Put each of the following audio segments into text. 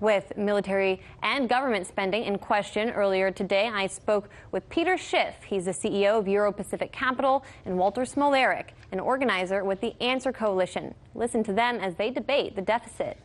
With military and government spending in question earlier today, I spoke with Peter Schiff. He's the CEO of Euro-Pacific Capital, and Walter Smolarek, an organizer with the Answer Coalition. Listen to them as they debate the deficit.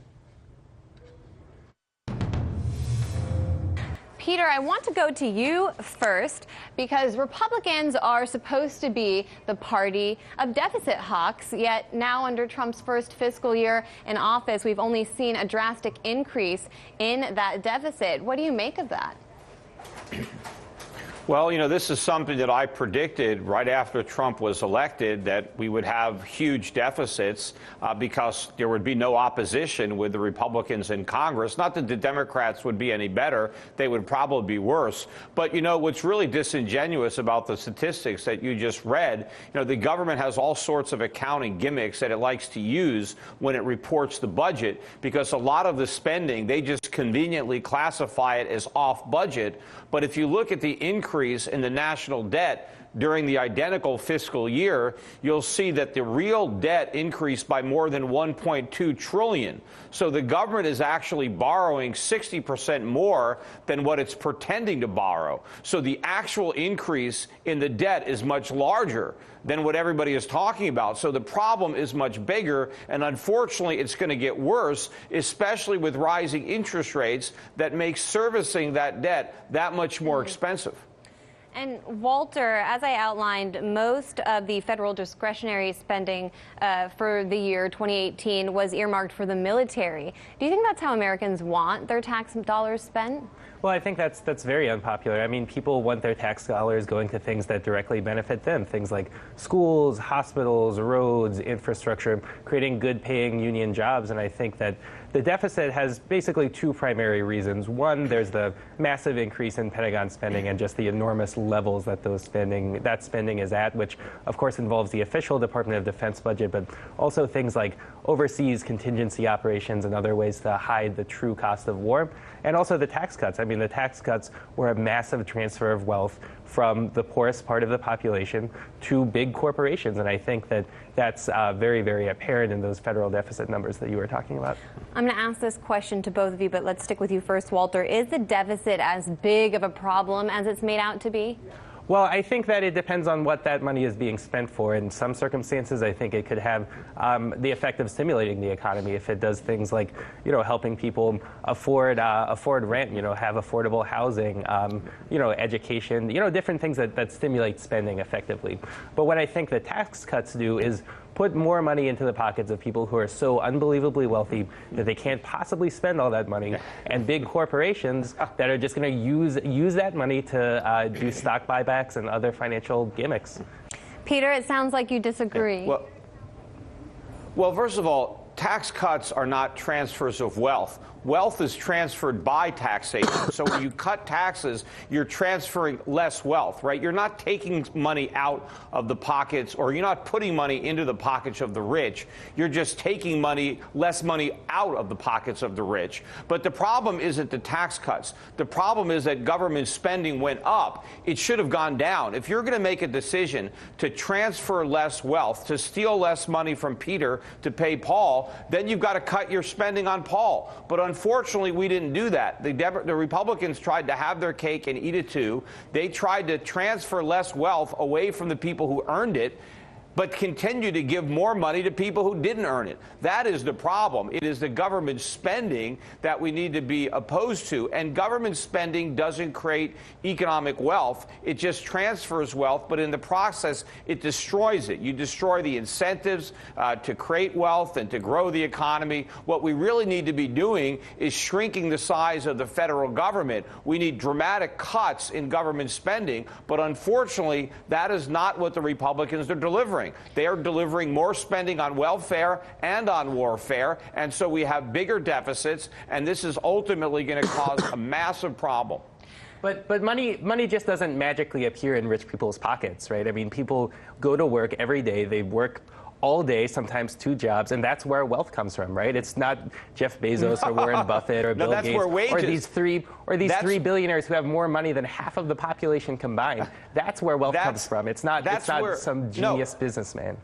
Peter, I want to go to you first because Republicans are supposed to be the party of deficit hawks, yet now under Trump's first fiscal year in office, we've only seen a drastic increase in that deficit. What do you make of that? Well, you know, this is something that I predicted right after Trump was elected, that we would have huge deficits because there would be no opposition with the Republicans in Congress. Not that the Democrats would be any better. They would probably be worse. But, you know, what's really disingenuous about the statistics that you just read, you know, the government has all sorts of accounting gimmicks that it likes to use when it reports the budget, because a lot of the spending, they just conveniently classify it as off budget. But if you look at the increase in the national debt during the identical fiscal year, you'll see that the real debt increased by more than $1.2 trillion. So the government is actually borrowing 60% more than what it's pretending to borrow. So the actual increase in the debt is much larger than what everybody is talking about. So the problem is much bigger, and unfortunately it's going to get worse, especially with rising interest rates that make servicing that debt that much more expensive. And Walter, as I outlined, most of the federal discretionary spending for the year 2018 was earmarked for the military. Do you think that's how Americans want their tax dollars spent? Well, I think that's very unpopular. I mean, people want their tax dollars going to things that directly benefit them, things like schools, hospitals, roads, infrastructure, creating good-paying union jobs. And I think that the deficit has basically two primary reasons. One, there's the massive increase in Pentagon spending and just the enormous levels that that spending is at, which of course involves the official Department of Defense budget, but also things like overseas contingency operations and other ways to hide the true cost of war, and also the tax cuts. I mean, the tax cuts were a massive transfer of wealth from the poorest part of the population to big corporations, and I think that that's very, very apparent in those federal deficit numbers that you were talking about. I'm going to ask this question to both of you, but let's stick with you first, Walter. Is the deficit as big of a problem as it's made out to be? Well, I think that it depends on what that money is being spent for. In some circumstances, I think it could have the effect of stimulating the economy if it does things like, you know, helping people afford rent, you know, have affordable housing, you know, education, you know, different things that stimulate spending effectively. But what I think the tax cuts do is put more money into the pockets of people who are so unbelievably wealthy that they can't possibly spend all that money, and big corporations that are just going to use that money to do stock buybacks and other financial gimmicks. Peter, it sounds like you disagree. Well, first of all, tax cuts are not transfers of wealth. Wealth is transferred by taxation. So when you cut taxes, you're transferring less wealth, right? You're not taking money out of the pockets, or you're not putting money into the pockets of the rich. You're just taking less money out of the pockets of the rich. But the problem isn't the tax cuts. The problem is that government spending went up. It should have gone down. If you're going to make a decision to transfer less wealth, to steal less money from Peter to pay Paul, then you've got to cut your spending on Paul. But unfortunately, we didn't do that. The Republicans tried to have their cake and eat it too. They tried to transfer less wealth away from the people who earned it, but continue to give more money to people who didn't earn it. That is the problem. It is the government spending that we need to be opposed to. And government spending doesn't create economic wealth. It just transfers wealth, but in the process, it destroys it. You destroy the incentives to create wealth and to grow the economy. What we really need to be doing is shrinking the size of the federal government. We need dramatic cuts in government spending, but unfortunately, that is not what the Republicans are delivering. They are delivering more spending on welfare and on warfare, and so we have bigger deficits, and this is ultimately going to cause a massive problem. But money just doesn't magically appear in rich people's pockets, right? I mean, people go to work every day. They work all day, sometimes 2 jobs, and that's where wealth comes from, right? It's not Jeff Bezos or Warren Buffett or Bill Gates or these three billionaires who have more money than half of the population combined. That's where wealth comes from. It's not some genius businessman.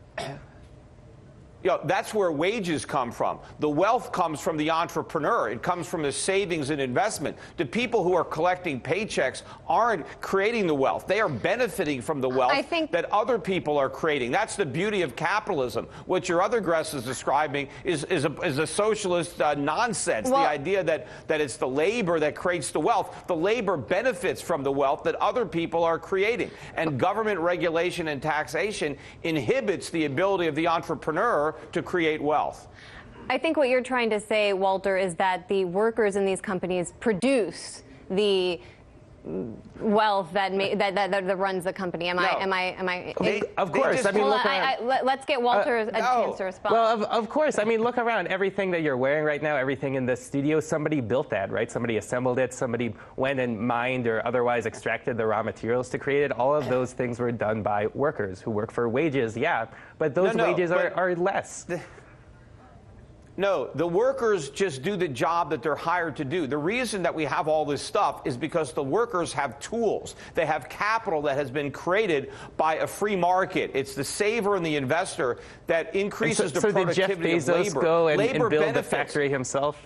That's where wages come from. The wealth comes from the entrepreneur. It comes from the savings and investment. The people who are collecting paychecks aren't creating the wealth. They are benefiting from the wealth that other people are creating. That's the beauty of capitalism. What your other guest is describing is a socialist nonsense. Well, the idea that it's the labor that creates the wealth. The labor benefits from the wealth that other people are creating. And government regulation and taxation inhibits the ability of the entrepreneur to create wealth. I think what you're trying to say, Walter, is that the workers in these companies produce the wealth that runs the company. Am I? Of course. I mean, look around. Let's get Walter a chance to respond. Well, of course. I mean, look around. Everything that you're wearing right now, everything in the studio, somebody built that, right? Somebody assembled it. Somebody went and mined or otherwise extracted the raw materials to create it. All of those things were done by workers who work for wages, yeah, but those wages are less. No, the workers just do the job that they're hired to do. The reason that we have all this stuff is because the workers have tools. They have capital that has been created by a free market. It's the saver and the investor that increases the productivity of labor. So did Jeff Bezos go and build the factory himself?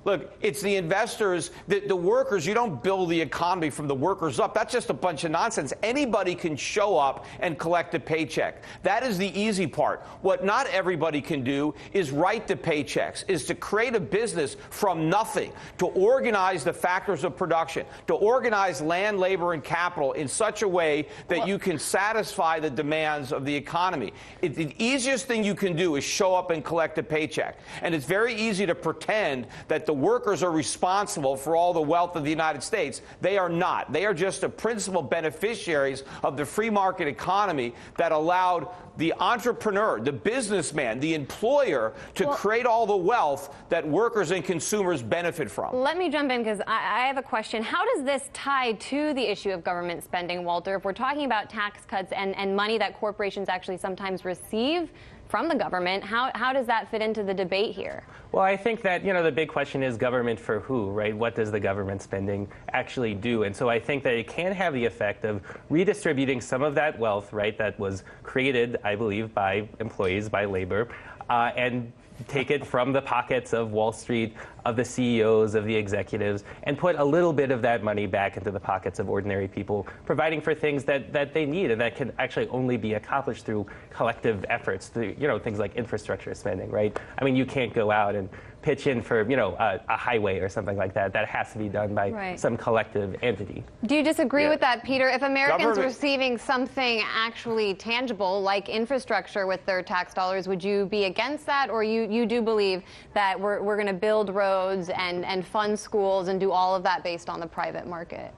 Look, it's the investors, the workers. You don't build the economy from the workers up. That's just a bunch of nonsense. Anybody can show up and collect a paycheck. That is the easy part. What not everybody can do is write the paychecks, is to create a business from nothing, to organize the factors of production, to organize land, labor, and capital in such a way that you can satisfy the demands of the economy. The easiest thing you can do is show up and collect a paycheck. And it's very easy to pretend that the workers are responsible for all the wealth of the United States. They are not. They are just the principal beneficiaries of the free market economy that allowed the entrepreneur, the businessman, the employer to create all the wealth that workers and consumers benefit from. Let me jump in because I have a question. How does this tie to the issue of government spending, Walter? If we're talking about tax cuts and money that corporations actually sometimes receive from the government, how does that fit into the debate here? Well, I think that, the big question is government for who, right? What does the government spending actually do? And so I think that it can have the effect of redistributing some of that wealth, right, that was created, I believe, by employees, by labor, and take it from the pockets of Wall Street, of the CEOs, of the executives, and put a little bit of that money back into the pockets of ordinary people, providing for things that they need and that can actually only be accomplished through collective efforts, through, things like infrastructure spending, right? I mean, you can't go out and pitch in for, a highway or something like that. That has to be done by some collective entity. Do you disagree with that, Peter? If Americans receiving something actually tangible, like infrastructure with their tax dollars, would you be against that? Or you do believe that we're going to build roads and fund schools and do all of that based on the private market?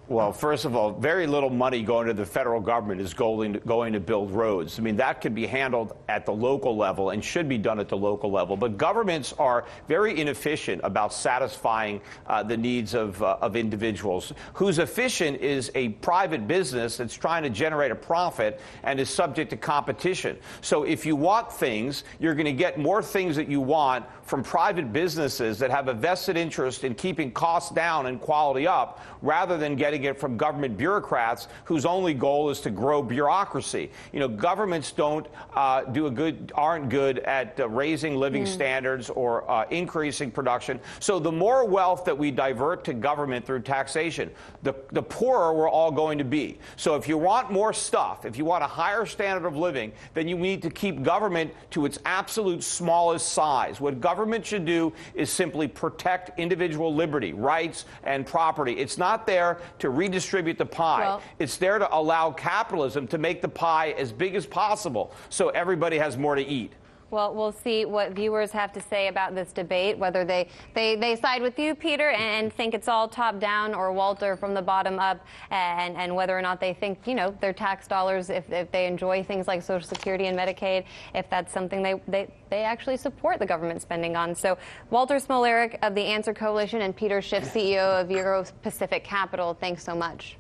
Well, first of all, very little money going to the federal government is going to build roads. I mean, that could be handled at the local level and should be done at the local level. But governments are very inefficient about satisfying the needs of individuals. Who's efficient is a private business that's trying to generate a profit and is subject to competition. So if you want things, you're going to get more things that you want from private businesses that have a vested interest in keeping costs down and quality up, rather than getting it from government bureaucrats whose only goal is to grow bureaucracy. Governments aren't good at raising living standards or increasing production. So the more wealth that we divert to government through taxation, the poorer we're all going to be. So if you want more stuff, if you want a higher standard of living, then you need to keep government to its absolute smallest size. What government should do is simply protect individual liberty, rights, and property. It's not there to redistribute the pie. It's there to allow capitalism to make the pie as big as possible so everybody has more to eat. Well, we'll see what viewers have to say about this debate, whether they side with you, Peter, and think it's all top down, or Walter from the bottom up, and whether or not they think, their tax dollars, if they enjoy things like Social Security and Medicaid, if that's something they actually support the government spending on. So Walter Smolarek of the Answer Coalition and Peter Schiff, CEO of Euro Pacific Capital, thanks so much.